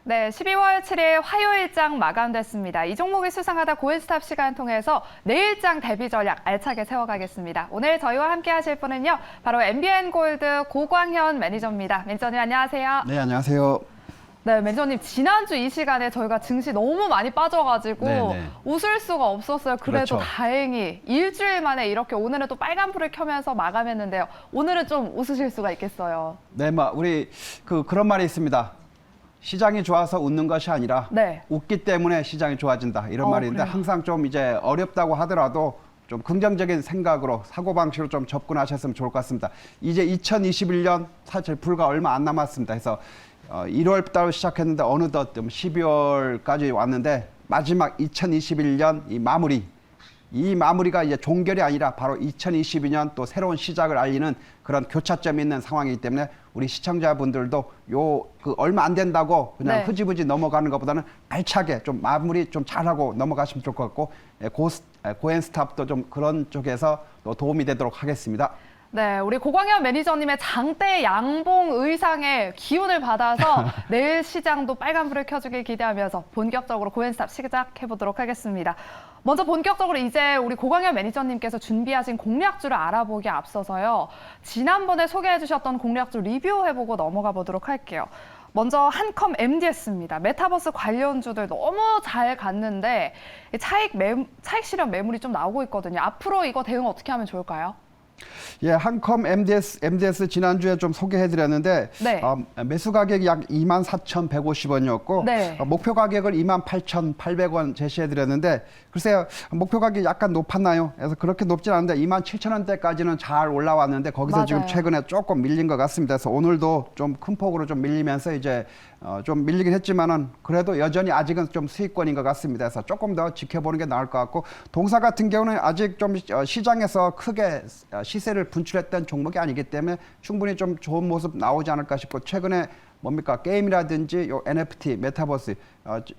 네, 12월 7일 화요일장 마감됐습니다. 이 종목을 수상하다 고일스탑 시간 통해서 내일장 대비 전략 알차게 세워가겠습니다. 오늘 저희와 함께 하실 분은요, 바로 MBN골드 고광현 매니저입니다. 매니저님 안녕하세요. 네, 안녕하세요. 네, 매니저님 지난주 이 시간에 저희가 증시 너무 많이 빠져가지고 네네. 웃을 수가 없었어요. 그래도 그렇죠. 다행히 일주일 만에 이렇게 오늘은 또 빨간불을 켜면서 마감했는데요. 오늘은 좀 웃으실 수가 있겠어요. 네, 우리 그런 말이 있습니다. 시장이 좋아서 웃는 것이 아니라 네. 웃기 때문에 시장이 좋아진다. 이런 말인데 그래요? 항상 좀 이제 어렵다고 하더라도 좀 긍정적인 생각으로 사고방식으로 좀 접근하셨으면 좋을 것 같습니다. 이제 2021년 사실 불과 얼마 안 남았습니다. 그래서 1월 달 시작했는데 어느덧 좀 12월까지 왔는데 마지막 2021년 이 마무리가 이제 종결이 아니라 바로 2022년 또 새로운 시작을 알리는 그런 교차점이 있는 상황이기 때문에 우리 시청자분들도 얼마 안 된다고 그냥 네. 흐지부지 넘어가는 것보다는 알차게 좀 마무리 좀 잘하고 넘어가시면 좋을 것 같고 고엔스탑도 좀 그런 쪽에서 또 도움이 되도록 하겠습니다. 네, 우리 고광현 매니저님의 장대 양봉 의상의 기운을 받아서 내일 시장도 빨간불을 켜주길 기대하면서 본격적으로 고엔스탑 시작해보도록 하겠습니다. 먼저 본격적으로 이제 우리 고광현 매니저님께서 준비하신 공략주를 알아보기에 앞서서요. 지난번에 소개해주셨던 공략주 리뷰해보고 넘어가 보도록 할게요. 먼저 한컴 MDS입니다. 메타버스 관련주들 너무 잘 갔는데 차익 실현 매물이 좀 나오고 있거든요. 앞으로 이거 대응 어떻게 하면 좋을까요? 예, 한컴 MDS 지난주에 좀 소개해드렸는데 네. 매수 가격이 약 24,150원이었고 네. 목표 가격을 28,800원 제시해드렸는데 글쎄요, 목표 가격이 약간 높았나요? 그래서 그렇게 높진 않은데 27,000원대까지는 잘 올라왔는데 거기서 맞아요. 지금 최근에 조금 밀린 것 같습니다. 그래서 오늘도 좀 큰 폭으로 좀 밀리면서 이제 좀 밀리긴 했지만은 그래도 여전히 아직은 좀 수익권인 것 같습니다. 그래서 조금 더 지켜보는 게 나을 것 같고 동사 같은 경우는 아직 좀 시장에서 크게 시세를 분출했던 종목이 아니기 때문에 충분히 좀 좋은 모습 나오지 않을까 싶고 최근에 뭡니까 게임이라든지 요 NFT 메타버스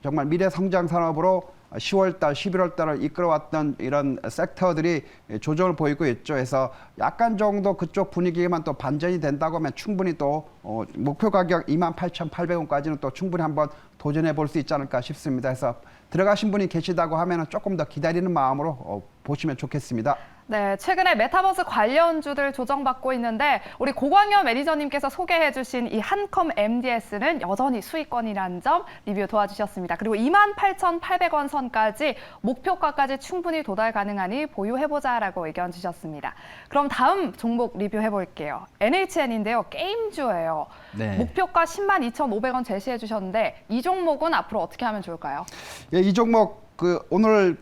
정말 미래 성장 산업으로 10월달, 11월달을 이끌어왔던 이런 섹터들이 조정을 보이고 있죠. 그래서 약간 정도 그쪽 분위기에만 또 반전이 된다고 하면 충분히 또 목표 가격 28,800원까지는 또 충분히 한번 도전해 볼 수 있지 않을까 싶습니다. 그래서 들어가신 분이 계시다고 하면 조금 더 기다리는 마음으로 보시면 좋겠습니다. 네, 최근에 메타버스 관련주들 조정받고 있는데 우리 고광현 매니저님께서 소개해주신 이 한컴 MDS는 여전히 수익권이라는 점 리뷰 도와주셨습니다. 그리고 28,800원 선까지 목표가까지 충분히 도달 가능하니 보유해보자라고 의견 주셨습니다. 그럼 다음 종목 리뷰해볼게요. NHN인데요. 게임주예요. 네. 목표가 102,500원 제시해주셨는데 이 종목은 앞으로 어떻게 하면 좋을까요? 예, 이 종목 오늘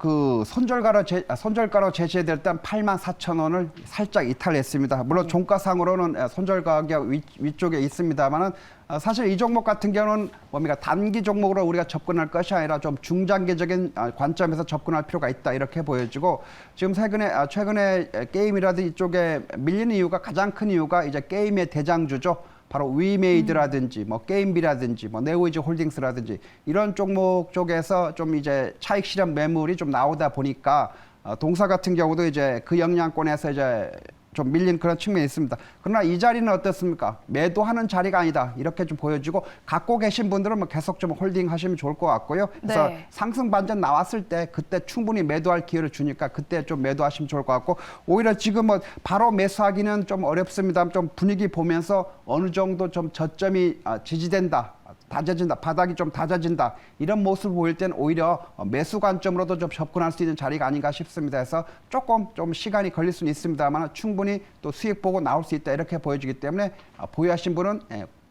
손절가로 제시해드릴 때 84,000원을 살짝 이탈했습니다. 물론 종가상으로는 손절 가격 위쪽에 있습니다만은 사실 이 종목 같은 경우는 뭡니까 단기 종목으로 우리가 접근할 것이 아니라 좀 중장기적인 관점에서 접근할 필요가 있다 이렇게 보여지고 지금 최근에 게임이라든지 이쪽에 밀리는 이유가 가장 큰 이유가 이제 게임의 대장주죠. 바로 위메이드라든지 게임비라든지 네오이즈 홀딩스라든지 이런 종목 쪽에서 좀 이제 차익 실현 매물이 좀 나오다 보니까 동사 같은 경우도 이제 그 영향권에서 이제 좀 밀린 그런 측면이 있습니다. 그러나 이 자리는 어떻습니까? 매도하는 자리가 아니다. 이렇게 좀 보여지고 갖고 계신 분들은 계속 좀 홀딩 하시면 좋을 것 같고요. 그래서 네. 상승 반전 나왔을 때 그때 충분히 매도할 기회를 주니까 그때 좀 매도하시면 좋을 것 같고 오히려 지금 바로 매수하기는 좀 어렵습니다. 좀 분위기 보면서 어느 정도 좀 저점이 지지된다. 다져진다, 바닥이 좀 다져진다 이런 모습을 보일 땐 오히려 매수 관점으로도 좀 접근할 수 있는 자리가 아닌가 싶습니다. 그래서 조금 좀 시간이 걸릴 수는 있습니다만 충분히 또 수익 보고 나올 수 있다 이렇게 보여지기 때문에 보유하신 분은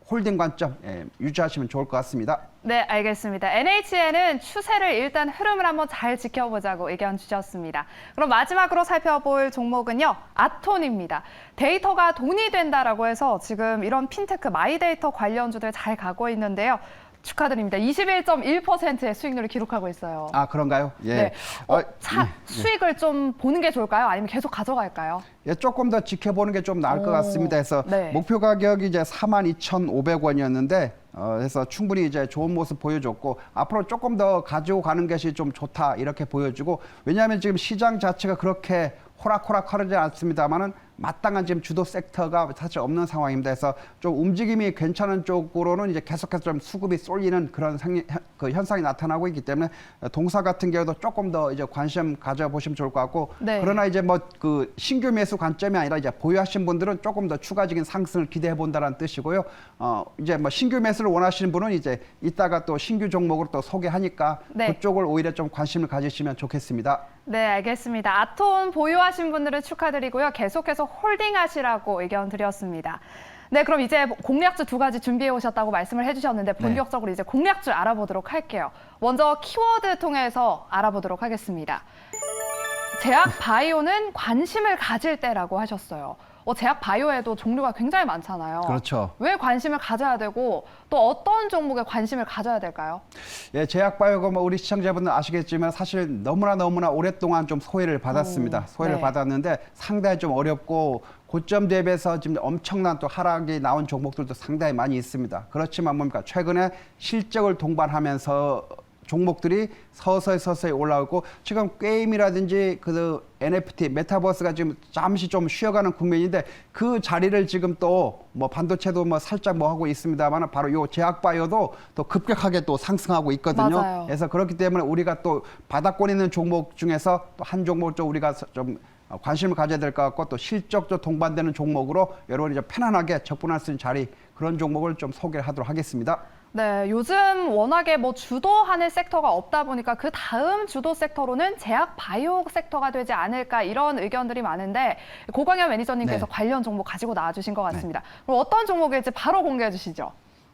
홀딩 관점 유지하시면 좋을 것 같습니다. 네, 알겠습니다. NHN은 추세를 일단 흐름을 한번 잘 지켜보자고 의견 주셨습니다. 그럼 마지막으로 살펴볼 종목은요. 아톤입니다. 데이터가 돈이 된다라고 해서 지금 이런 핀테크 마이데이터 관련주들 잘 가고 있는데요. 축하드립니다. 21.1%의 수익률을 기록하고 있어요. 아, 그런가요? 예. 네. 수익을 좀 보는 게 좋을까요? 아니면 계속 가져갈까요? 예, 조금 더 지켜보는 게 좀 나을 것 같습니다. 해서 네. 목표 가격이 이제 42,500원이었는데 그래서 충분히 이제 좋은 모습 보여줬고 앞으로 조금 더 가지고 가는 것이 좀 좋다 이렇게 보여지고 왜냐하면 지금 시장 자체가 그렇게 호락호락하지 않습니다만은 마땅한 지금 주도 섹터가 사실 없는 상황입니다. 그래서 좀 움직임이 괜찮은 쪽으로는 이제 계속해서 좀 수급이 쏠리는 그런 그 현상이 나타나고 있기 때문에 동사 같은 경우도 조금 더 이제 관심 가져보시면 좋을 것 같고 네. 그러나 이제 뭐 그 신규 매수 관점이 아니라 이제 보유하신 분들은 조금 더 추가적인 상승을 기대해 본다는 뜻이고요. 이제 뭐 신규 매수를 원하시는 분은 이제 이따가 또 신규 종목으로 또 소개하니까 네. 그쪽을 오히려 좀 관심을 가지시면 좋겠습니다. 네, 알겠습니다. 아톤 보유하신 분들은 축하드리고요. 계속해서 홀딩하시라고 의견 드렸습니다. 네, 그럼 이제 공략주 2가지 준비해 오셨다고 말씀을 해주셨는데 본격적으로 이제 공략주 알아보도록 할게요. 먼저 키워드 통해서 알아보도록 하겠습니다. 제약 바이오는 관심을 가질 때라고 하셨어요. 제약 바이오에도 종류가 굉장히 많잖아요. 그렇죠. 왜 관심을 가져야 되고 또 어떤 종목에 관심을 가져야 될까요? 예, 제약바이오가 뭐 우리 시청자분들 아시겠지만 사실 너무나 오랫동안 좀 소외를 받았습니다. 소외를 네. 받았는데 상당히 좀 어렵고 고점 대비해서 지금 엄청난 또 하락이 나온 종목들도 상당히 많이 있습니다. 그렇지만 뭡니까? 최근에 실적을 동반하면서 종목들이 서서히 올라오고 지금 게임이라든지 그 NFT, 메타버스가 지금 잠시 좀 쉬어가는 국면인데 그 자리를 지금 또 뭐 반도체도 뭐 살짝 뭐 하고 있습니다만 바로 요 제약바이오도 또 급격하게 또 상승하고 있거든요. 맞아요. 그래서 그렇기 때문에 우리가 또 바닥권에 있는 종목 중에서 또 한 종목을 좀 우리가 좀 관심을 가져야 될 것 같고 또 실적도 동반되는 종목으로 여러분이 이제 편안하게 접근할 수 있는 자리 그런 종목을 좀 소개를 하도록 하겠습니다. 네, 요즘 워낙에 뭐 주도하는 섹터가 없다 보니까 그 다음 주도 섹터로는 제약 바이오 섹터가 되지 않을까 이런 의견들이 많은데 고광현 매니저님께서 네. 관련 종목 가지고 나와주신 것 같습니다. 그럼 어떤 종목일지 바로 공개해 주시죠.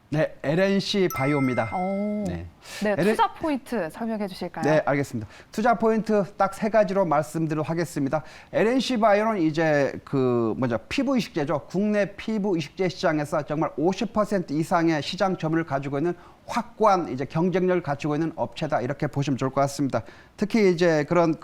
네, LNC 바이오입니다. 오. 네. 네, 투자 포인트 설명해 주실까요? 네, 알겠습니다. 투자 포인트 딱 3가지로 말씀드리도록 하겠습니다. LNC 바이오는 이제 그 피부 이식제죠. 국내 피부 이식제 시장에서 정말 50% 이상의 시장 점유율을 가지고 있는 확고한 이제 경쟁력을 갖추고 있는 업체다 이렇게 보시면 좋을 것 같습니다. 특히 이제 그런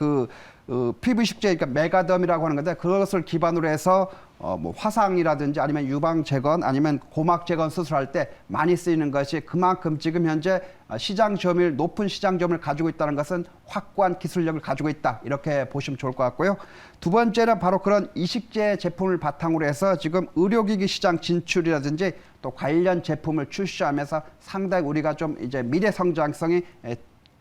피부 이식제, 그러니까 메가덤이라고 하는 건데 그것을 기반으로 해서 뭐 화상이라든지 아니면 유방 재건 아니면 고막 재건 수술할 때 많이 쓰이는 것이 그만큼 지금 현재 시장 점유율 높은 시장 점유율을 가지고 있다는 것은 확고한 기술력을 가지고 있다 이렇게 보시면 좋을 것 같고요. 두 번째는 바로 그런 이식제 제품을 바탕으로 해서 지금 의료기기 시장 진출이라든지 또 관련 제품을 출시하면서 상당히 우리가 좀 이제 미래 성장성이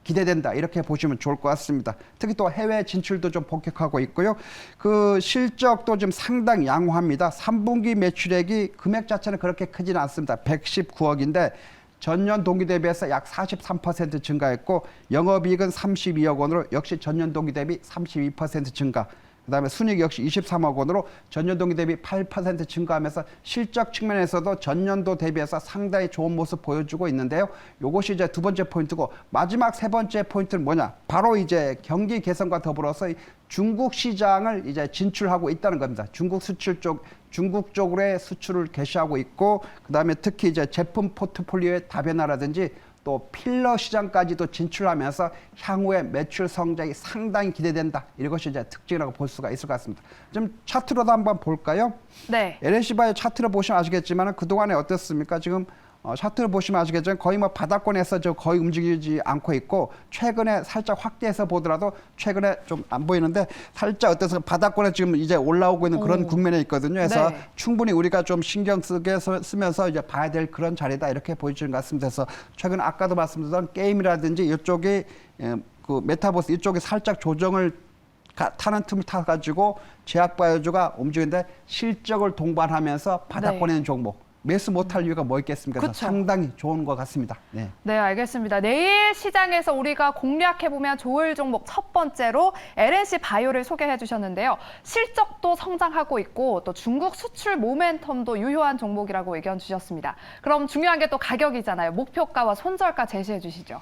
기대된다 이렇게 보시면 좋을 것 같습니다. 특히 또 해외 진출도 좀 본격화하고 있고요. 그 실적도 좀 상당히 양호합니다. 3분기 매출액이 금액 자체는 그렇게 크지는 않습니다. 119억인데 전년 동기 대비해서 약 43% 증가했고 영업이익은 32억 원으로 역시 전년 동기 대비 32% 증가. 그다음에 순이익 역시 23억 원으로 전년동기 대비 8% 증가하면서 실적 측면에서도 전년도 대비해서 상당히 좋은 모습 보여주고 있는데요. 이것이 이제 두 번째 포인트고 마지막 세 번째 포인트는 뭐냐? 바로 이제 경기 개선과 더불어서 중국 시장을 이제 진출하고 있다는 겁니다. 중국 쪽으로의 수출을 개시하고 있고 그다음에 특히 이제 제품 포트폴리오의 다변화라든지 또 필러 시장까지도 진출하면서 향후에 매출 성장이 상당히 기대된다. 이것이 이제 특징이라고 볼 수가 있을 것 같습니다. 좀 차트로도 한번 볼까요? 네. LNC 바이오 차트를 보시면 아시겠지만 그동안에 어땠습니까? 지금 차트를 보시면 아시겠지만 거의 뭐 바닥권에서 거의 움직이지 않고 있고 최근에 살짝 확대해서 보더라도 최근에 좀 안 보이는데 살짝 어때서 바닥권에 지금 이제 올라오고 있는 그런 국면에 있거든요. 그래서 네. 충분히 우리가 좀 신경 쓰면서 이제 봐야 될 그런 자리다 이렇게 보여지는 것 같습니다. 그래서 최근 아까도 말씀드렸던 게임이라든지 이쪽이 그 메타버스 이쪽에 살짝 조정을 타는 틈을 타가지고 제약바이오주가 움직이는데 실적을 동반하면서 바닥권에 있는 종목. 매수 못할 이유가 뭐 있겠습니까? 그래서 그쵸. 상당히 좋은 것 같습니다. 네. 네, 알겠습니다. 내일 시장에서 우리가 공략해보면 좋을 종목 첫 번째로 LNC 바이오를 소개해 주셨는데요. 실적도 성장하고 있고 또 중국 수출 모멘텀도 유효한 종목이라고 의견 주셨습니다. 그럼 중요한 게 또 가격이잖아요. 목표가와 손절가 제시해 주시죠.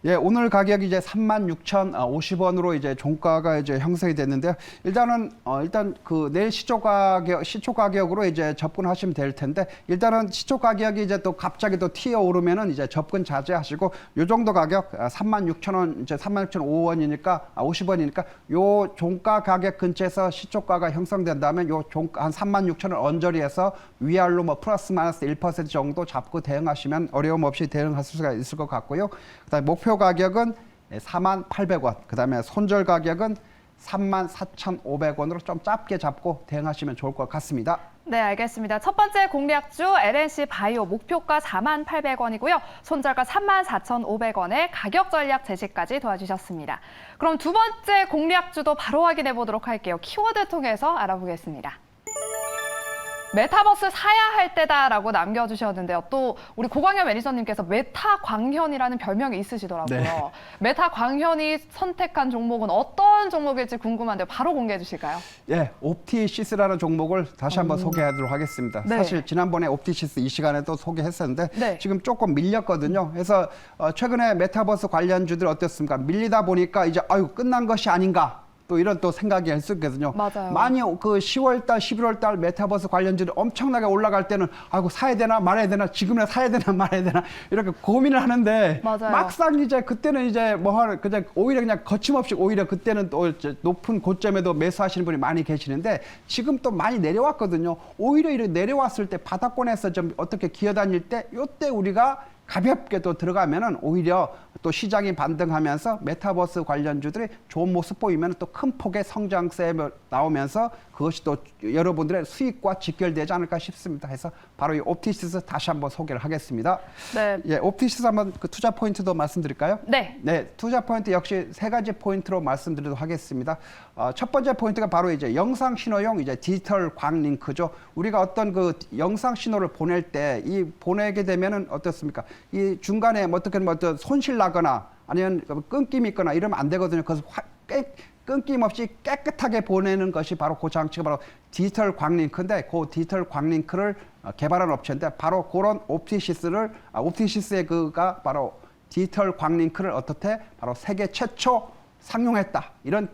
예, 오늘 가격이 이제 36,050원으로 이제 종가가 이제 형성이 됐는데요. 일단 그 내일 시초 가격으로 이제 접근하시면 될 텐데 일단은 시초 가격이 이제 또 갑자기 또 튀어 오르면은 이제 접근 자제하시고 요 정도 가격 36,000원 이제 36,005원이니까 50원이니까 요 종가 가격 근처에서 시초가가 형성된다면 요 종가 한 36,000원 언저리에서 위아래로 뭐 플러스 마이너스 1% 정도 잡고 대응하시면 어려움 없이 대응하실 수가 있을 것 같고요. 그다음에 목표 가격은 48,000원, 그다음에 손절 가격은 34,500원으로 좀 짧게 잡고 대응하시면 좋을 것 같습니다. 네, 알겠습니다. 첫 번째 공략주 LNC 바이오 목표가 48,800원이고요. 손절가 34,500원에 가격 전략 제시까지 도와주셨습니다. 그럼 두 번째 공략주도 바로 확인해 보도록 할게요. 키워드 통해서 알아보겠습니다. 메타버스 사야 할 때다라고 남겨주셨는데요. 또 우리 고광현 매니저님께서 메타 광현이라는 별명이 있으시더라고요. 네. 메타 광현이 선택한 종목은 어떤 종목일지 궁금한데 바로 공개해 주실까요? 예, 옵티시스라는 종목을 다시 한번 소개하도록 하겠습니다. 네. 사실 지난번에 옵티시스 이 시간에도 소개했었는데 네. 지금 조금 밀렸거든요. 그래서 최근에 메타버스 관련주들 어땠습니까? 밀리다 보니까 이제 아유 끝난 것이 아닌가. 또 이런 또 생각이 했었거든요. 맞아요. 많이 그 10월 달, 11월 달 메타버스 관련주들이 엄청나게 올라갈 때는 아이고 사야 되나 말아야 되나 지금이나 사야 되나 말아야 되나 이렇게 고민을 하는데 맞아요. 막상 이제 그때는 이제 뭐 하는 그냥 오히려 그냥 거침없이 오히려 그때는 또 이제 높은 고점에도 매수하시는 분이 많이 계시는데 지금 또 많이 내려왔거든요. 오히려 이렇게 내려왔을 때 바닥권에서 좀 어떻게 기어다닐 때 요때 우리가 가볍게 또 들어가면은 오히려 또 시장이 반등하면서 메타버스 관련주들이 좋은 모습 보이면 또 큰 폭의 성장세 나오면서 그것이 또 여러분들의 수익과 직결되지 않을까 싶습니다. 해서 바로 이 옵티시스 다시 한번 소개를 하겠습니다. 네. 예, 옵티시스 한번 그 투자 포인트도 말씀드릴까요? 네. 네, 투자 포인트 역시 세 가지 포인트로 말씀드리도록 하겠습니다. 첫 번째 포인트가 바로 이제 영상 신호용 이제 디지털 광 링크죠. 우리가 어떤 그 영상 신호를 보낼 때 이 보내게 되면은 어떻습니까? 이 중간에 뭐 어떻게 뭐 어떤 손실 나거나 아니면 끊김이 있거나 이러면 안 되거든요. 그래서 끊김없이 깨끗하게 보내는 것이 바로 그 장치가 바로 디지털 광링크인데 그 디지털 광링크를 개발한 업체인데 바로 그런 옵티시스의 그가 바로 디지털 광링크를 어떻게 바로 세계 최초 상용했다. 이런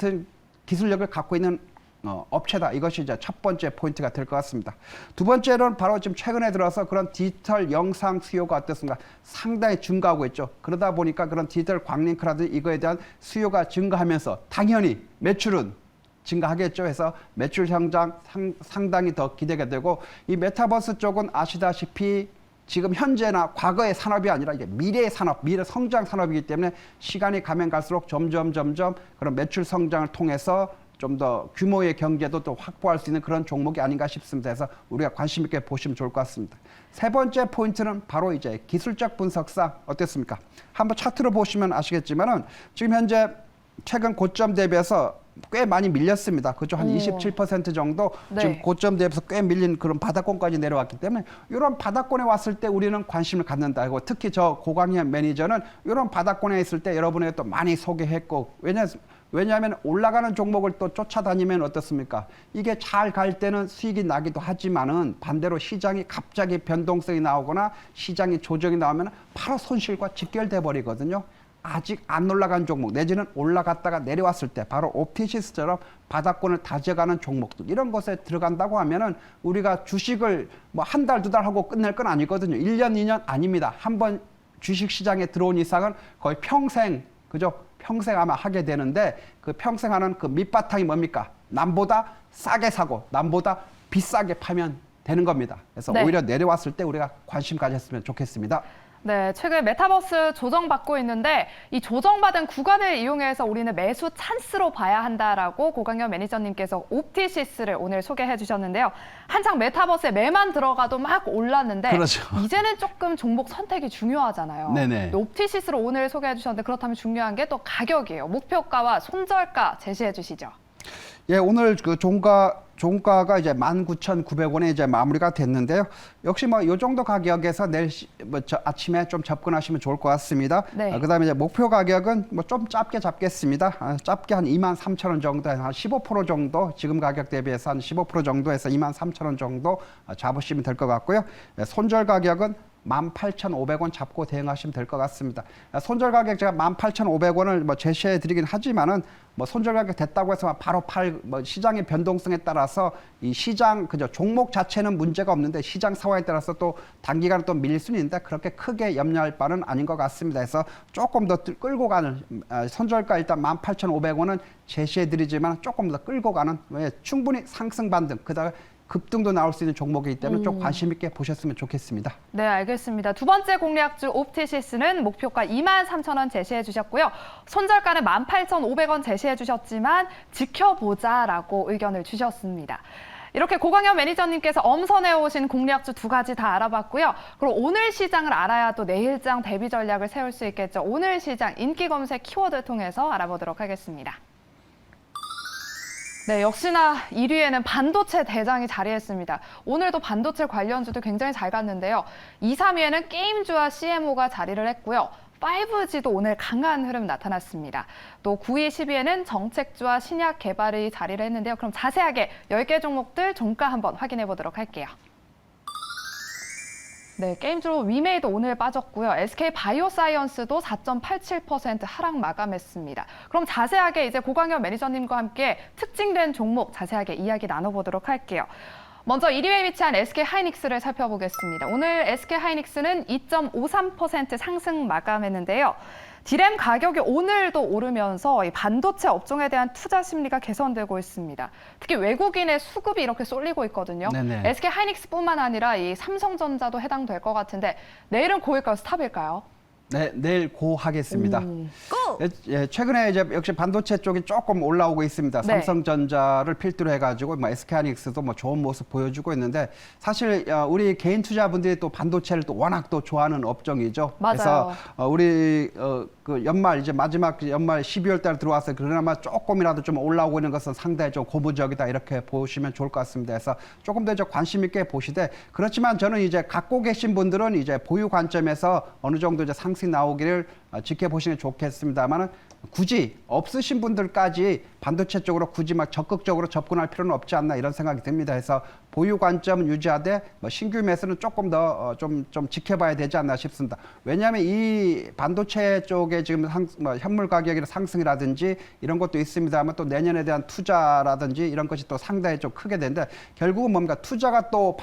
기술력을 갖고 있는 업체다. 이것이 이제 첫 번째 포인트가 될 것 같습니다. 두 번째는 바로 지금 최근에 들어서 그런 디지털 영상 수요가 어떻습니까? 상당히 증가하고 있죠. 그러다 보니까 그런 디지털 광링크라든지 이거에 대한 수요가 증가하면서 당연히 매출은 증가하겠죠. 해서 매출 성장 상당히 더 기대가 되고 이 메타버스 쪽은 아시다시피 지금 현재나 과거의 산업이 아니라 이게 미래의 산업, 미래 성장 산업이기 때문에 시간이 가면 갈수록 점점 그런 매출 성장을 통해서 좀 더 규모의 경제도 또 확보할 수 있는 그런 종목이 아닌가 싶습니다. 그래서 우리가 관심 있게 보시면 좋을 것 같습니다. 세 번째 포인트는 바로 이제 기술적 분석상 어땠습니까? 한번 차트로 보시면 아시겠지만은 지금 현재 최근 고점 대비해서 꽤 많이 밀렸습니다. 그죠? 한 27% 정도 네. 지금 고점 대비해서 꽤 밀린 그런 바닥권까지 내려왔기 때문에 이런 바닥권에 왔을 때 우리는 관심을 갖는다. 그리고 특히 저 고광현 매니저는 이런 바닥권에 있을 때 여러분에게 또 많이 소개했고 왜냐하면 올라가는 종목을 또 쫓아다니면 어떻습니까? 이게 잘 갈 때는 수익이 나기도 하지만은 반대로 시장이 갑자기 변동성이 나오거나 시장이 조정이 나오면 바로 손실과 직결돼 버리거든요. 아직 안 올라간 종목 내지는 올라갔다가 내려왔을 때 바로 옵티시스처럼 바닥권을 다져가는 종목들 이런 것에 들어간다고 하면은 우리가 주식을 뭐 한 달, 두 달 하고 끝낼 건 아니거든요. 1년, 2년 아닙니다. 한번 주식 시장에 들어온 이상은 거의 평생, 그죠? 평생 아마 하게 되는데 그 평생 하는 그 밑바탕이 뭡니까? 남보다 싸게 사고 남보다 비싸게 파면 되는 겁니다. 그래서 네. 오히려 내려왔을 때 우리가 관심 가졌으면 좋겠습니다. 네, 최근 메타버스 조정받고 있는데 이 조정받은 구간을 이용해서 우리는 매수 찬스로 봐야 한다라고 고광현 매니저님께서 옵티시스를 오늘 소개해 주셨는데요. 한창 메타버스에 매만 들어가도 막 올랐는데 그렇죠. 이제는 조금 종목 선택이 중요하잖아요. 네네. 옵티시스를 오늘 소개해 주셨는데 그렇다면 중요한 게 또 가격이에요. 목표가와 손절가 제시해 주시죠. 예, 오늘 그 종가가 이제 19,900원에 이제 마무리가 됐는데요. 역시 뭐 요 정도 가격에서 내일 아침에 좀 접근하시면 좋을 것 같습니다. 네. 그다음에 이제 목표 가격은 뭐 좀 짧게 잡겠습니다. 짧게 한 23,000원 정도, 한 15% 정도 지금 가격 대비해서 한 15% 정도에서 23,000원 정도 잡으시면 될 것 같고요. 손절 가격은 18,500원 잡고 대응하시면 될 것 같습니다. 손절 가격 제가 18,500원을 뭐 제시해 드리긴 하지만은 뭐 손절 가격 됐다고 해서 바로 뭐 시장의 변동성에 따라서 이 시장 그저 종목 자체는 문제가 없는데 시장 상황에 따라서 또 단기간에 또 밀릴 수는 있는데 그렇게 크게 염려할 바는 아닌 것 같습니다. 그래서 조금 더 끌고 가는 손절가 일단 18,500원은 제시해 드리지만 조금 더 끌고 가는 충분히 상승 반등 그다음에 급등도 나올 수 있는 종목이기 때문에 좀 관심 있게 보셨으면 좋겠습니다. 네, 알겠습니다. 두 번째 공략주 옵티시스는 목표가 23,000원 제시해 주셨고요. 손절가는 18,500원 제시해 주셨지만 지켜보자라고 의견을 주셨습니다. 이렇게 고광현 매니저님께서 엄선해 오신 공략주 두 가지 다 알아봤고요. 그럼 오늘 시장을 알아야 또 내일장 대비 전략을 세울 수 있겠죠. 오늘 시장 인기 검색 키워드 통해서 알아보도록 하겠습니다. 네, 역시나 1위에는 반도체 대장이 자리했습니다. 오늘도 반도체 관련주도 굉장히 잘 갔는데요. 2, 3위에는 게임주와 CMO가 자리를 했고요. 5G도 오늘 강한 흐름 나타났습니다. 또 9위, 10위에는 정책주와 신약 개발이 자리를 했는데요. 그럼 자세하게 10개 종목들 종가 한번 확인해 보도록 할게요. 네, 게임주로 위메이도 오늘 빠졌고요. SK 바이오사이언스도 4.87% 하락 마감했습니다. 그럼 자세하게 이제 고광현 매니저님과 함께 특징된 종목 자세하게 이야기 나눠보도록 할게요. 먼저 1위에 위치한 SK 하이닉스를 살펴보겠습니다. 오늘 SK 하이닉스는 2.53% 상승 마감했는데요. 디램 가격이 오늘도 오르면서 이 반도체 업종에 대한 투자 심리가 개선되고 있습니다. 특히 외국인의 수급이 이렇게 쏠리고 있거든요. 네네. SK 하이닉스뿐만 아니라 이 삼성전자도 해당될 것 같은데 내일은 고일까요? 스탑일까요? 네, 내일 고 하겠습니다. 예, 최근에 이제 역시 반도체 쪽이 조금 올라오고 있습니다. 네. 삼성전자를 필두로 해가지고 뭐 SK하이닉스도 뭐 좋은 모습 보여주고 있는데 사실 우리 개인 투자분들이 또 반도체를 또 워낙 또 좋아하는 업종이죠. 맞아요. 그래서 우리 그 연말 이제 마지막 연말 12월 달 들어와서 그나마 조금이라도 좀 올라오고 있는 것은 상당히 좀 고무적이다 이렇게 보시면 좋을 것 같습니다. 그래서 조금 더 이제 관심 있게 보시되 그렇지만 저는 이제 갖고 계신 분들은 이제 보유 관점에서 어느 정도 이제 상승 나오기를 지켜보시면 좋겠습니다만은 굳이 없으신 분들까지 반도체 쪽으로 굳이 막 적극적으로 접근할 필요는 없지 않나 이런 생각이 듭니다. 그래서 보유 관점은 유지하되 뭐 신규 매수는 조금 더 좀 지켜봐야 되지 않나 싶습니다. 왜냐하면 이 반도체 쪽에 지금 뭐 현물 가격의 상승이라든지 이런 것도 있습니다만 또 내년에 대한 투자라든지 이런 것이 또 상당히 좀 크게 되는데 결국은 뭡니까 투자가 또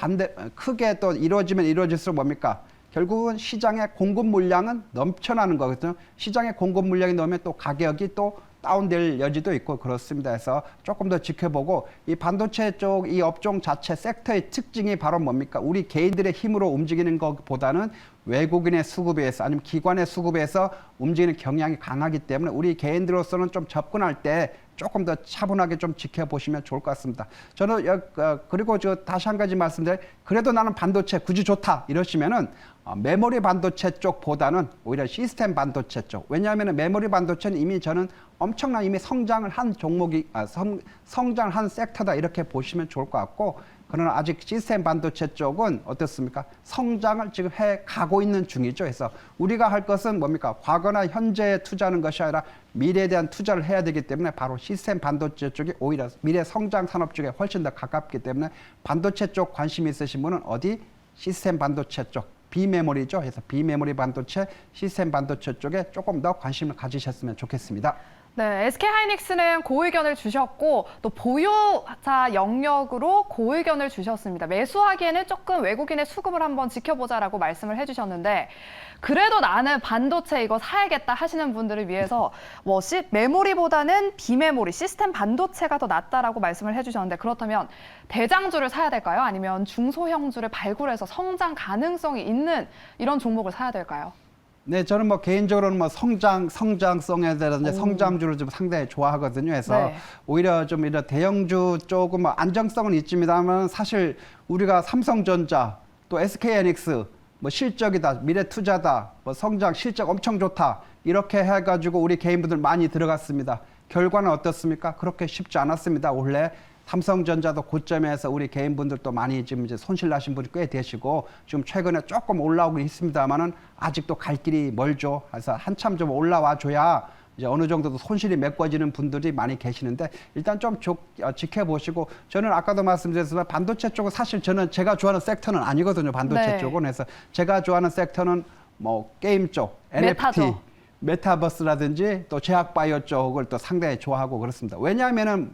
크게 또 이루어지면 이루어질수록 뭡니까 결국은 시장의 공급 물량은 넘쳐나는 거거든요. 시장의 공급 물량이 넘으면 또 가격이 또 다운될 여지도 있고 그렇습니다. 그래서 조금 더 지켜보고 이 반도체 쪽 이 업종 자체 섹터의 특징이 바로 뭡니까? 우리 개인들의 힘으로 움직이는 것보다는 외국인의 수급에 의해서 아니면 기관의 수급에 의해서 움직이는 경향이 강하기 때문에 우리 개인들로서는 좀 접근할 때 조금 더 차분하게 좀 지켜보시면 좋을 것 같습니다. 저는 그리고 저 다시 한 가지 말씀드려요. 그래도 나는 반도체 굳이 좋다 이러시면은 메모리 반도체 쪽보다는 오히려 시스템 반도체 쪽. 왜냐하면 메모리 반도체는 이미 저는 엄청난 이미 성장을 한 종목이 성장을 한 섹터다 이렇게 보시면 좋을 것 같고. 그러나 아직 시스템 반도체 쪽은 어떻습니까? 성장을 지금 해 가고 있는 중이죠. 그래서 우리가 할 것은 뭡니까? 과거나 현재에 투자하는 것이 아니라 미래에 대한 투자를 해야 되기 때문에 바로 시스템 반도체 쪽이 오히려 미래 성장 산업 쪽에 훨씬 더 가깝기 때문에 반도체 쪽 관심 있으신 분은 어디? 시스템 반도체 쪽. 비메모리죠. 그래서 비메모리 반도체, 시스템 반도체 쪽에 조금 더 관심을 가지셨으면 좋겠습니다. 네, SK하이닉스는 고의견을 주셨고 또 보유자 영역으로 고의견을 주셨습니다. 매수하기에는 조금 외국인의 수급을 한번 지켜보자라고 말씀을 해주셨는데 그래도 나는 반도체 이거 사야겠다 하시는 분들을 위해서 뭐 메모리보다는 비메모리, 시스템 반도체가 더 낫다라고 말씀을 해주셨는데 그렇다면 대장주를 사야 될까요? 아니면 중소형주를 발굴해서 성장 가능성이 있는 이런 종목을 사야 될까요? 네, 저는 뭐 개인적으로는 뭐 성장성에 대한 성장주를 좀 상당히 좋아하거든요. 그래서 네. 오히려 좀 이런 대형주 쪽은 뭐 안정성은 있습니다만 사실 우리가 삼성전자 또 SK하이닉스 뭐 실적이다, 미래 투자다, 뭐 성장 실적 엄청 좋다 이렇게 해가지고 우리 개인분들 많이 들어갔습니다. 결과는 어떻습니까? 그렇게 쉽지 않았습니다. 원래 삼성전자도 고점에서 우리 개인분들도 많이 지금 이제 손실 나신 분이 꽤 되시고 지금 최근에 조금 올라오긴 있습니다만은 아직도 갈 길이 멀죠. 그래서 한참 좀 올라와 줘야 이제 어느 정도도 손실이 메꿔지는 분들이 많이 계시는데 일단 좀 지켜보시고 저는 아까도 말씀드렸지만 반도체 쪽은 사실 저는 제가 좋아하는 섹터는 아니거든요. 반도체 네. 쪽은. 그래서 제가 좋아하는 섹터는 뭐 게임 쪽, NFT. 메타죠. 메타버스라든지 또 제약바이오 쪽을 또 상당히 좋아하고 그렇습니다. 왜냐하면은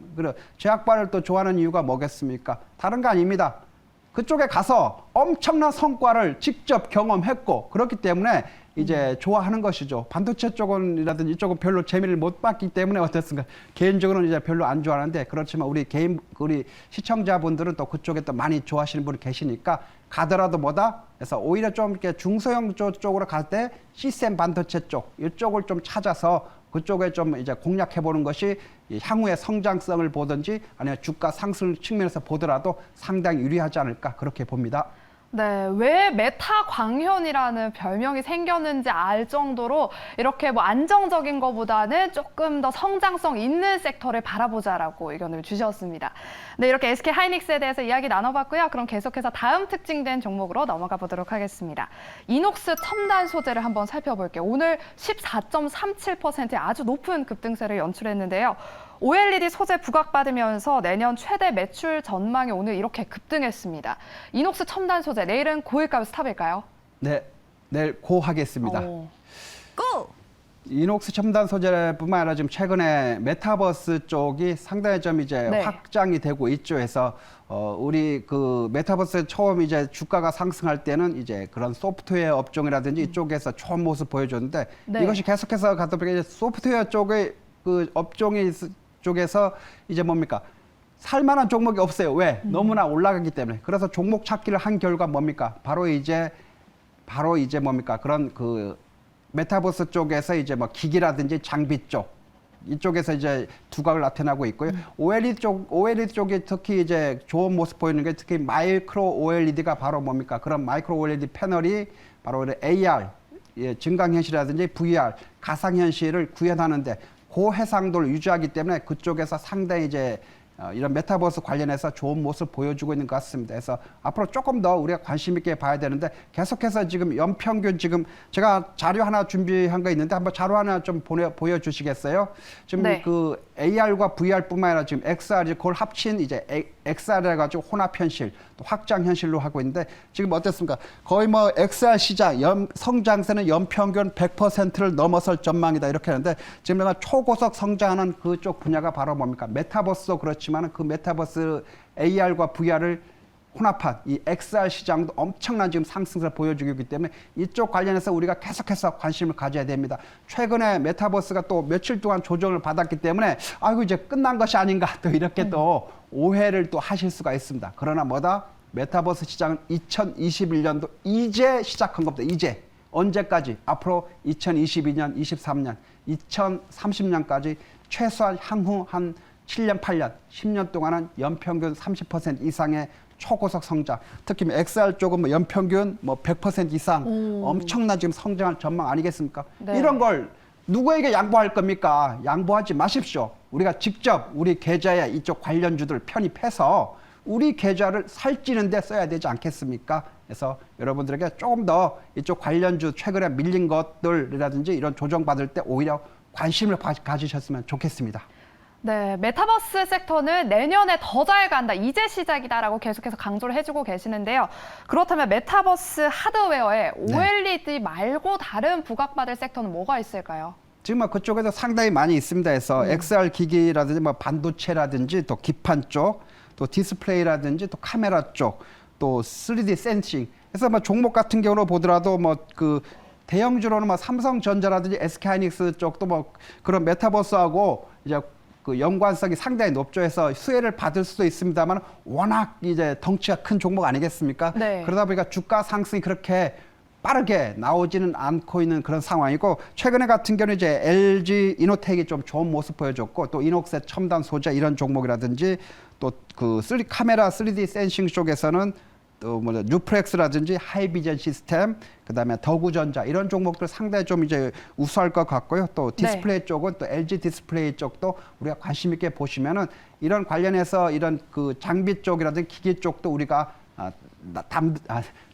제약바이오를 또 좋아하는 이유가 뭐겠습니까? 다른 거 아닙니다. 그쪽에 가서 엄청난 성과를 직접 경험했고 그렇기 때문에 이제 좋아하는 것이죠. 반도체 쪽은이라든지 이쪽은 별로 재미를 못 봤기 때문에 어떻습니까? 개인적으로는 이제 별로 안 좋아하는데 그렇지만 우리 시청자분들은 또 그쪽에 또 많이 좋아하시는 분이 계시니까 가더라도 뭐다? 그래서 오히려 좀 이렇게 중소형 쪽으로 갈 때 시스템 반도체 쪽 이쪽을 좀 찾아서 그쪽에 좀 이제 공략해 보는 것이 향후의 성장성을 보든지 아니면 주가 상승 측면에서 보더라도 상당히 유리하지 않을까 그렇게 봅니다. 네, 왜 메타 광현이라는 별명이 생겼는지 알 정도로 이렇게 뭐 안정적인 것보다는 조금 더 성장성 있는 섹터를 바라보자라고 의견을 주셨습니다. 네, 이렇게 SK 하이닉스에 대해서 이야기 나눠봤고요. 그럼 계속해서 다음 특징된 종목으로 넘어가 보도록 하겠습니다. 이녹스 첨단 소재를 한번 살펴볼게요. 오늘 14.37%의 아주 높은 급등세를 연출했는데요. OLED 소재 부각받으면서 내년 최대 매출 전망이 오늘 이렇게 급등했습니다. 이녹스 첨단 소재, 내일은 고일까요, 스탑일까요? 네, 내일 고하겠습니다. 고! 이녹스 첨단 소재뿐만 아니라 지금 최근에 메타버스 쪽이 상당히 좀 이제 네. 확장이 되고 있죠. 해서 우리 그 메타버스 처음 이제 주가가 상승할 때는 이제 그런 소프트웨어 업종이라든지 이쪽에서 좋은 모습 보여줬는데 네. 이것이 계속해서 가다 보니까 이제 소프트웨어 쪽의 그 업종이 쪽에서 이제 뭡니까? 살만한 종목이 없어요. 왜? 너무나 올라가기 때문에. 그래서 종목 찾기를 한 결과 뭡니까? 바로 이제 뭡니까? 그런 그 메타버스 쪽에서 이제 뭐 기기라든지 장비 쪽 이쪽에서 이제 두각을 나타나고 있고요. OLED 쪽이 특히 이제 좋은 모습 보이는 게 특히 마이크로 OLED가 바로 뭡니까? 그런 마이크로 OLED 패널이 바로 AR, 증강현실이라든지 VR, 가상현실을 구현하는데 고해상도를 유지하기 때문에 그쪽에서 상당히 이제 이런 메타버스 관련해서 좋은 모습을 보여주고 있는 것 같습니다. 그래서 앞으로 조금 더 우리가 관심 있게 봐야 되는데 계속해서 지금 연평균 지금 제가 자료 하나 준비한 거 있는데 한번 자료 하나 좀 보여주시겠어요? 지금 네. 그 AR과 VR뿐만 아니라 지금 XR 그걸 합친 이제 XR 해가지고 혼합 현실 또 확장 현실로 하고 있는데 지금 어떻습니까? 거의 뭐 XR 시장 성장세는 연평균 100%를 넘어설 전망이다 이렇게 하는데 지금 내가 초고속 성장하는 그쪽 분야가 바로 뭡니까? 메타버스도 그렇지만 그 메타버스 AR과 VR을 혼합한 이 XR 시장도 엄청난 지금 상승세를 보여주고 있기 때문에 이쪽 관련해서 우리가 계속해서 관심을 가져야 됩니다. 최근에 메타버스가 또 며칠 동안 조정을 받았기 때문에 아이고 이제 끝난 것이 아닌가 또 이렇게 또 오해를 또 하실 수가 있습니다. 그러나 뭐다? 메타버스 시장은 2021년도 이제 시작한 겁니다. 이제. 언제까지? 앞으로 2022년, 23년, 2030년까지 최소한 향후 한 7년, 8년, 10년 동안은 연평균 30% 이상의 초고속 성장. 특히 XR 쪽은 뭐 연평균 뭐 100% 이상 엄청난 지금 성장할 전망 아니겠습니까? 네. 이런 걸 누구에게 양보할 겁니까? 양보하지 마십시오. 우리가 직접 우리 계좌에 이쪽 관련주들 편입해서 우리 계좌를 살찌는 데 써야 되지 않겠습니까? 그래서 여러분들에게 조금 더 이쪽 관련주 최근에 밀린 것들이라든지 이런 조정받을 때 오히려 관심을 가지셨으면 좋겠습니다. 네, 메타버스 섹터는 내년에 더 잘 간다, 이제 시작이다라고 계속해서 강조를 해주고 계시는데요. 그렇다면 메타버스 하드웨어에 OLED 말고 다른 부각받을 섹터는 뭐가 있을까요? 지금 뭐 그쪽에도 상당히 많이 있습니다. 해서 XR 기기라든지 뭐 반도체라든지 또 기판 쪽, 또 디스플레이라든지 또 카메라 쪽, 또 3D 센싱. 그래서 뭐 종목 같은 경우로 보더라도 뭐 그 대형주로는 뭐 삼성전자라든지 SK하이닉스 쪽도 뭐 그런 메타버스하고 이제 그 연관성이 상당히 높죠. 해서 수혜를 받을 수도 있습니다만 워낙 이제 덩치가 큰 종목 아니겠습니까? 네. 그러다 보니까 주가 상승이 그렇게 빠르게 나오지는 않고 있는 그런 상황이고 최근에 같은 경우는 이제 LG 이노텍이 좀 좋은 모습 보여줬고 또 이녹스 첨단 소재 이런 종목이라든지 또 그 카메라 3D 센싱 쪽에서는 또 뭐 뉴프렉스라든지 하이비전 시스템 그다음에 더구전자 이런 종목들 상당히 좀 이제 우수할 것 같고요. 또 디스플레이 쪽은 또 LG 디스플레이 쪽도 우리가 관심 있게 보시면은 이런 관련해서 이런 그 장비 쪽이라든지 기기 쪽도 우리가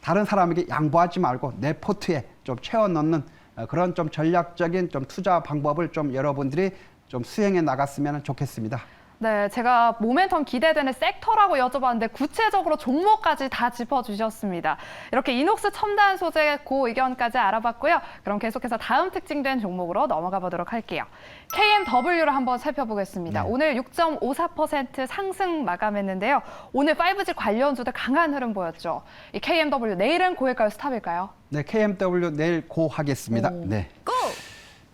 다른 사람에게 양보하지 말고 내 포트에 좀 채워 넣는 그런 좀 전략적인 좀 투자 방법을 좀 여러분들이 좀 수행해 나갔으면 좋겠습니다. 네, 제가 모멘텀 기대되는 섹터라고 여쭤봤는데 구체적으로 종목까지 다 짚어주셨습니다. 이렇게 이녹스 첨단 소재 고 의견까지 알아봤고요. 그럼 계속해서 다음 특징된 종목으로 넘어가 보도록 할게요. KMW를 한번 살펴보겠습니다. 네. 오늘 6.54% 상승 마감했는데요. 오늘 5G 관련주들 강한 흐름 보였죠. 이 KMW 내일은 고일까요, 스탑일까요? 네, KMW 내일 고 하겠습니다. 오. 네. 고!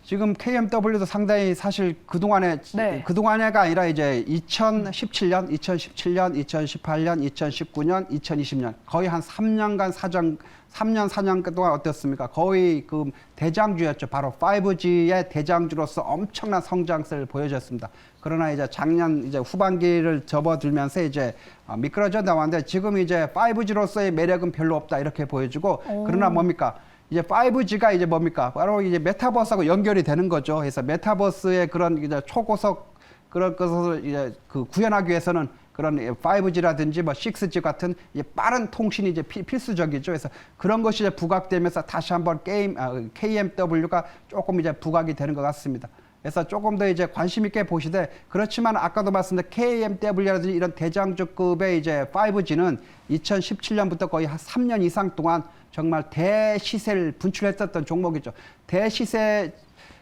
지금 KMW도 상당히 사실 네. 그동안에가 아니라 이제 2017년, 2018년, 2019년, 2020년 거의 한 3년, 4년 동안 어떻습니까? 거의 그 대장주였죠. 바로 5G의 대장주로서 엄청난 성장세를 보여줬습니다. 그러나 이제 작년 이제 후반기를 접어들면서 이제 미끄러져 나왔는데 지금 이제 5G로서의 매력은 별로 없다 이렇게 보여주고 그러나 뭡니까? 이제 5G가 이제 뭡니까? 바로 이제 메타버스하고 연결이 되는 거죠. 그래서 메타버스의 그런 이제 초고속 그런 것을 이제 그 구현하기 위해서는 그런 5G라든지 뭐 6G 같은 이제 빠른 통신이 이제 필수적이죠. 그래서 그런 것이 이제 부각되면서 다시 한번 KMW가 조금 이제 부각이 되는 것 같습니다. 그래서 조금 더 이제 관심 있게 보시되 그렇지만 아까도 말씀드린 KMW라든지 이런 대장주급의 이제 5G는 2017년부터 거의 한 3년 이상 동안 정말 대시세를 분출했었던 종목이죠. 대시세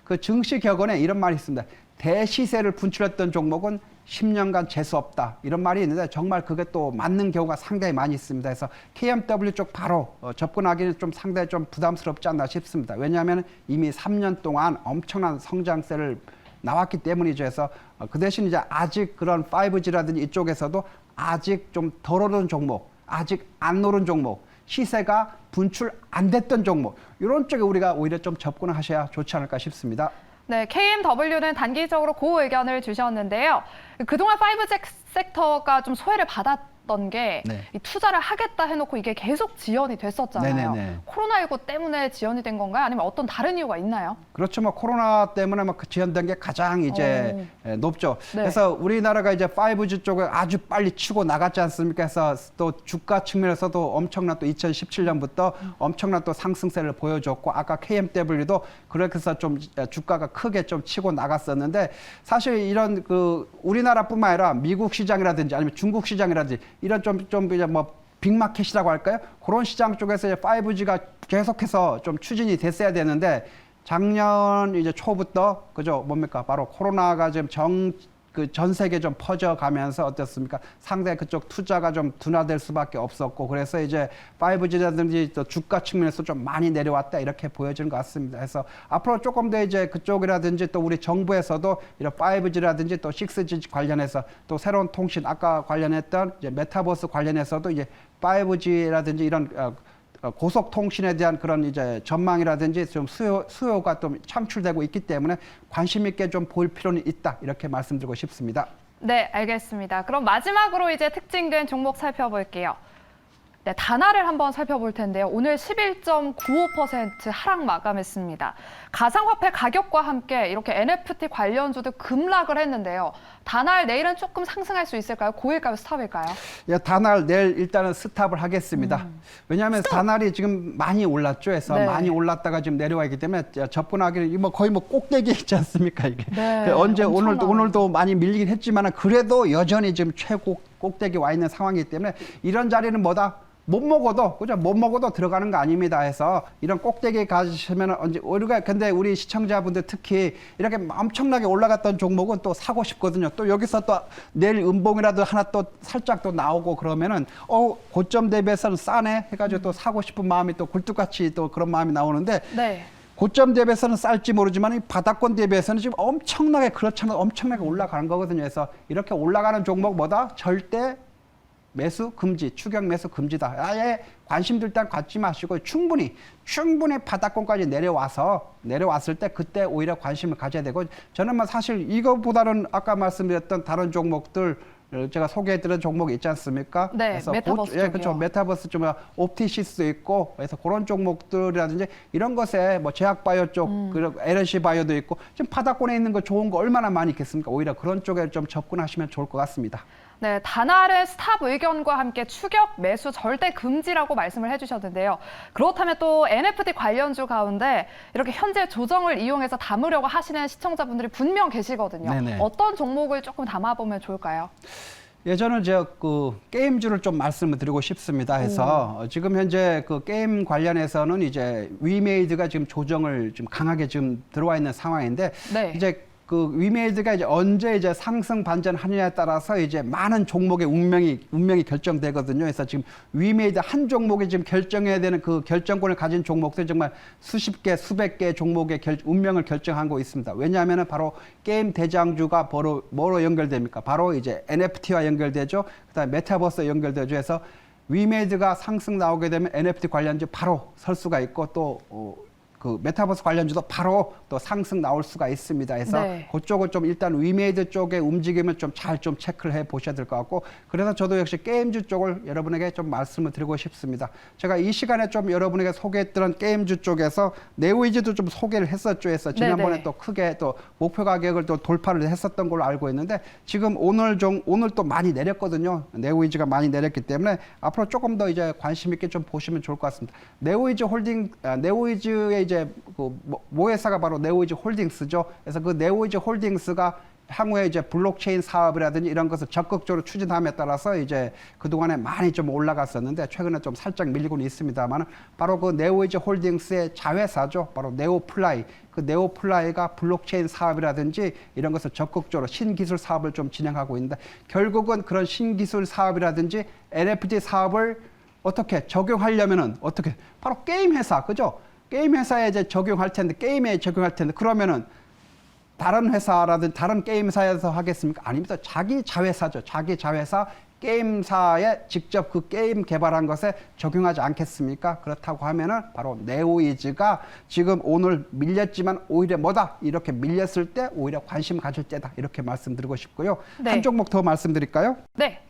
그 증시 격언에 이런 말이 있습니다. 대시세를 분출했던 종목은 10년간 재수 없다. 이런 말이 있는데 정말 그게 또 맞는 경우가 상당히 많이 있습니다. 그래서 KMW 쪽 바로 접근하기는 좀 상당히 좀 부담스럽지 않나 싶습니다. 왜냐하면 이미 3년 동안 엄청난 성장세를 나왔기 때문이죠. 그래서 그 대신 이제 아직 그런 5G라든지 이쪽에서도 아직 좀 덜 오른 종목, 아직 안 오른 종목, 시세가 분출 안 됐던 종목 이런 쪽에 우리가 오히려 좀 접근을 하셔야 좋지 않을까 싶습니다. 네, KMW는 단기적으로 고 의견을 주셨는데요. 그동안 5G 섹터가 좀 소외를 받았던 게 네. 이 투자를 하겠다 해놓고 이게 계속 지연이 됐었잖아요. 네네네. 코로나19 때문에 지연이 된 건가요? 아니면 어떤 다른 이유가 있나요? 그렇죠. 뭐 코로나 때문에 막 지연된 게 가장 이제 높죠. 네. 그래서 우리나라가 이제 5G 쪽에 아주 빨리 치고 나갔지 않습니까? 그래서 또 주가 측면에서도 엄청난 또 2017년부터 엄청난 또 상승세를 보여줬고 아까 KMW도 그렇게 해서 좀 주가가 크게 좀 치고 나갔었는데 사실 이런 그 우리나라뿐만 아니라 미국 시장이라든지 아니면 중국 시장이라든지 이런 좀 이제 뭐 빅마켓이라고 할까요? 그런 시장 쪽에서 이제 5G가 계속해서 좀 추진이 됐어야 되는데 작년 이제 초부터 그죠 뭡니까 바로 코로나가 지금 그 전 세계 좀 퍼져가면서 어떻습니까? 상당히 그쪽 투자가 좀 둔화될 수밖에 없었고 그래서 이제 5G라든지 또 주가 측면에서 좀 많이 내려왔다 이렇게 보여지는 것 같습니다. 그래서 앞으로 조금 더 이제 그쪽이라든지 또 우리 정부에서도 이런 5G라든지 또 6G 관련해서 또 새로운 통신 아까 관련했던 이제 메타버스 관련해서도 이제 5G라든지 이런 고속통신에 대한 그런 이제 전망이라든지 좀 수요가 좀 창출되고 있기 때문에 관심 있게 좀 볼 필요는 있다 이렇게 말씀드리고 싶습니다. 네, 알겠습니다. 그럼 마지막으로 이제 특징된 종목 살펴볼게요. 네, 다나를 한번 살펴볼 텐데요. 오늘 11.95% 하락 마감했습니다. 가상화폐 가격과 함께 이렇게 NFT 관련주도 급락을 했는데요. 다날 내일은 조금 상승할 수 있을까요? 고일까요? 스탑일까요? 예, 다날 내일 일단은 스탑을 하겠습니다. 왜냐하면 다날이 지금 많이 올랐죠. 그래서 네. 많이 올랐다가 지금 내려와 있기 때문에 접근하기는 뭐 거의 뭐 꼭대기 있지 않습니까 이게. 네, 언제 엄청나요. 오늘도 많이 밀리긴 했지만 그래도 여전히 지금 최고 꼭대기 와 있는 상황이기 때문에 이런 자리는 뭐다? 못 먹어도 그죠? 못 먹어도 들어가는 거 아닙니다. 해서 이런 꼭대기 가시면 언제 우리가 근데 우리 시청자분들 특히 이렇게 엄청나게 올라갔던 종목은 또 사고 싶거든요. 또 여기서 또 내일 음봉이라도 하나 또 살짝 또 나오고 그러면은 고점 대비해서는 싸네 해가지고 또 사고 싶은 마음이 또 굴뚝같이 또 그런 마음이 나오는데. 네. 고점 대비해서는 쌀지 모르지만 이 바닥권 대비해서는 지금 엄청나게 그렇잖아요. 엄청나게 올라가는 거거든요. 그래서 이렇게 올라가는 종목보다 절대 매수 금지, 추격 매수 금지다. 아예 관심 들 땐 갖지 마시고 충분히 바닥권까지 내려왔을 때 그때 오히려 관심을 가져야 되고 저는 뭐 사실 이거보다는 아까 말씀드렸던 다른 종목들 제가 소개해드린 종목이 있지 않습니까? 네, 그래서 메타버스 쪽이요. 그렇죠. 메타버스 좀 옵티시스도 있고 그래서 그런 종목들이라든지 이런 것에 뭐 제약바이오 쪽 그리고 LNC 바이오도 있고 지금 바닥권에 있는 거 좋은 거 얼마나 많이 있겠습니까? 오히려 그런 쪽에 좀 접근하시면 좋을 것 같습니다. 네, 단알은 스탑 의견과 함께 추격 매수 절대 금지라고 말씀을 해주셨는데요. 그렇다면 또 NFT 관련주 가운데 이렇게 현재 조정을 이용해서 담으려고 하시는 시청자분들이 분명 계시거든요. 네네. 어떤 종목을 조금 담아보면 좋을까요? 예, 저는 그 게임주를 좀 말씀을 드리고 싶습니다. 해서 지금 현재 그 게임 관련해서는 이제 위메이드가 지금 조정을 좀 강하게 지금 들어와 있는 상황인데 네. 이제 그 위메이드가 이제 언제 이제 상승 반전하느냐에 따라서 이제 많은 종목의 운명이 결정되거든요. 그래서 지금 위메이드 한 종목이 지금 결정해야 되는 그 결정권을 가진 종목들 정말 수십 개, 수백 개의 종목의 운명을 결정하고 있습니다. 왜냐하면은 바로 게임 대장주가 뭐로 연결됩니까? 바로 이제 NFT와 연결되죠. 그다음에 메타버스와 연결되죠. 해서 위메이드가 상승 나오게 되면 NFT 관련주 바로 설 수가 있고 또 그 메타버스 관련주도 바로 또 상승 나올 수가 있습니다. 그래서 네. 그쪽을 좀 일단 위메이드 쪽의 움직임을 좀 잘 좀 체크를 해 보셔야 될 것 같고, 그래서 저도 역시 게임주 쪽을 여러분에게 좀 말씀을 드리고 싶습니다. 제가 이 시간에 좀 여러분에게 소개했던 게임주 쪽에서 네오이즈도 좀 소개를 했었죠. 해서 지난번에 네네. 또 크게 또 목표 가격을 또 돌파를 했었던 걸로 알고 있는데 지금 오늘 또 많이 내렸거든요. 네오이즈가 많이 내렸기 때문에 앞으로 조금 더 이제 관심 있게 좀 보시면 좋을 것 같습니다. 네오이즈의 이제 그 모회사가 바로 네오이즈 홀딩스죠. 그래서 그 네오이즈 홀딩스가 향후에 이제 블록체인 사업이라든지 이런 것을 적극적으로 추진함에 따라서 이제 그동안에 많이 좀 올라갔었는데 최근에 좀 살짝 밀리고는 있습니다만 바로 그 네오이즈 홀딩스의 자회사죠. 바로 네오플라이. 그 네오플라이가 블록체인 사업이라든지 이런 것을 적극적으로 신기술 사업을 좀 진행하고 있는데 결국은 그런 신기술 사업이라든지 NFT 사업을 어떻게 적용하려면은 어떻게 바로 게임 회사 그죠? 게임 회사에 이제 적용할 텐데 게임에 적용할 텐데 그러면은 다른 회사라든지 다른 게임 회사에서 하겠습니까? 아닙니다. 자기 자회사죠. 자기 자회사 게임사에 직접 그 게임 개발한 것에 적용하지 않겠습니까? 그렇다고 하면은 바로 네오이즈가 지금 오늘 밀렸지만 오히려 뭐다? 이렇게 밀렸을 때 오히려 관심 가질 때다. 이렇게 말씀드리고 싶고요. 네. 한 종목 더 말씀드릴까요? 네.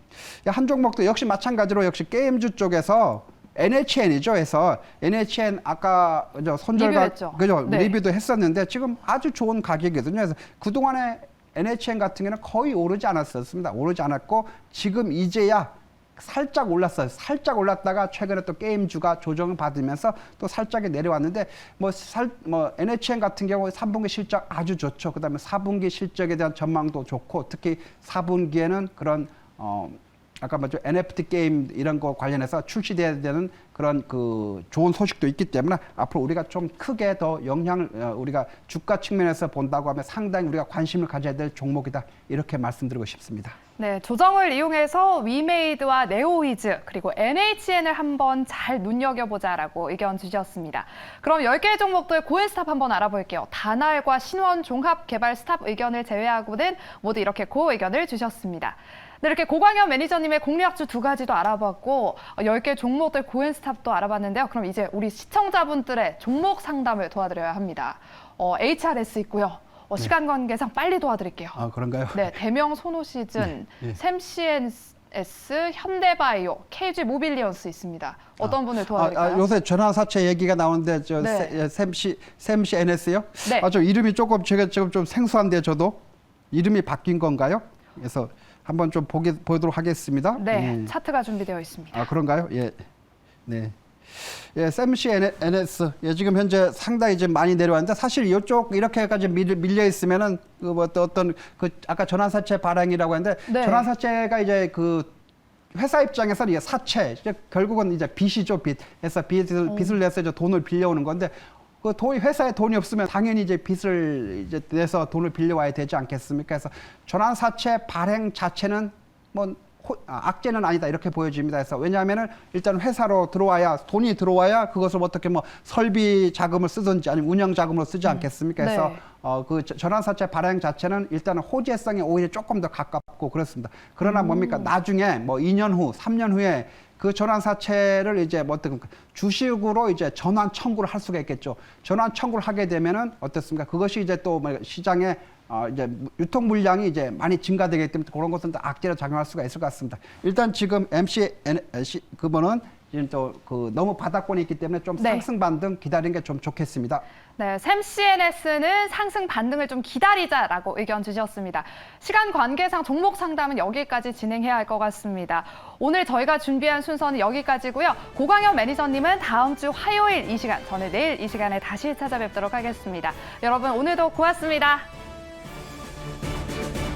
한 종목도 역시 마찬가지로 역시 게임주 쪽에서 NHN이죠. 해서 NHN 아까 리뷰했죠. 그죠? 네. 리뷰도 했었는데 지금 아주 좋은 가격이거든요. 그래서 그동안에 NHN 같은 경우는 거의 오르지 않았었습니다. 오르지 않았고 지금 이제야 살짝 올랐어요. 살짝 올랐다가 최근에 또 게임주가 조정을 받으면서 또 살짝 내려왔는데 NHN 같은 경우 3분기 실적 아주 좋죠. 그다음에 4분기 실적에 대한 전망도 좋고 특히 4분기에는 그런 아까 말했죠 NFT 게임 이런 거 관련해서 출시돼야 되는 그런 그 좋은 소식도 있기 때문에 앞으로 우리가 좀 크게 더 영향을 우리가 주가 측면에서 본다고 하면 상당히 우리가 관심을 가져야 될 종목이다 이렇게 말씀드리고 싶습니다. 네, 조정을 이용해서 위메이드와 네오이즈 그리고 NHN을 한번 잘 눈여겨보자라고 의견 주셨습니다. 그럼 10개의 종목들 고엔스탑 한번 알아볼게요. 단알과 신원 종합 개발 스탑 의견을 제외하고는 모두 이렇게 고 의견을 주셨습니다. 네, 이렇게 고광현 매니저님의 공략주 2가지도 알아봤고 10개 종목들 고엔스탑도 알아봤는데요. 그럼 이제 우리 시청자분들의 종목 상담을 도와드려야 합니다. HRS 있고요. 시간 관계상 빨리 도와드릴게요. 아, 그런가요? 네, 대명 소노시즌, 네. 샘CNS, 현대바이오, KG 모빌리언스 있습니다. 어떤 분을 도와드릴까요? 요새 전환사채 얘기가 나오는데 네. 샘시 NS요? 네. 저 이름이 조금 제가 지금 좀 생소한데 저도 이름이 바뀐 건가요? 그래서 한번 좀 보도록 하겠습니다. 네, 차트가 준비되어 있습니다. 아, 그런가요? 예. 네. 예, 샘시 NS. 예, 지금 현재 상당히 좀 많이 내려왔는데 사실 이쪽 이렇게까지 밀려 있으면은 어떤 아까 전환사채 발행이라고 했는데 네. 전환사채가 이제 그 회사 입장에서는 이게 사채, 결국은 이제 빚이죠, 빚. 그래서 빚을 내서 이제 돈을 빌려오는 건데 회사에 돈이 없으면 당연히 이제 빚을 이제 내서 돈을 빌려와야 되지 않겠습니까? 그래서 전환사채 발행 자체는 악재는 아니다 이렇게 보여집니다. 그래서 왜냐하면은 일단 회사로 들어와야 돈이 들어와야 그것을 어떻게 설비 자금을 쓰든지 아니면 운영 자금으로 쓰지 않겠습니까? 그래서 네. 그 전환사채 발행 자체는 일단은 호재성이 오히려 조금 더 가깝고 그렇습니다. 그러나 뭡니까 나중에 2년 후, 3년 후에 그 전환사채를 이제 주식으로 이제 전환 청구를 할 수가 있겠죠. 전환 청구를 하게 되면은 어떻습니까? 그것이 이제 또 시장에 이제 유통 물량이 이제 많이 증가되기 때문에 그런 것은 다 악재로 작용할 수가 있을 것 같습니다. 일단 지금 그분은 또 그 너무 바닥권이 있기 때문에 좀 네. 상승 반등 기다리는 게 좀 좋겠습니다. 네, 샘 CNS는 상승 반등을 좀 기다리자라고 의견 주셨습니다. 시간 관계상 종목 상담은 여기까지 진행해야 할 것 같습니다. 오늘 저희가 준비한 순서는 여기까지고요. 고광현 매니저님은 다음 주 화요일 이 시간, 저는 내일 이 시간에 다시 찾아뵙도록 하겠습니다. 여러분 오늘도 고맙습니다.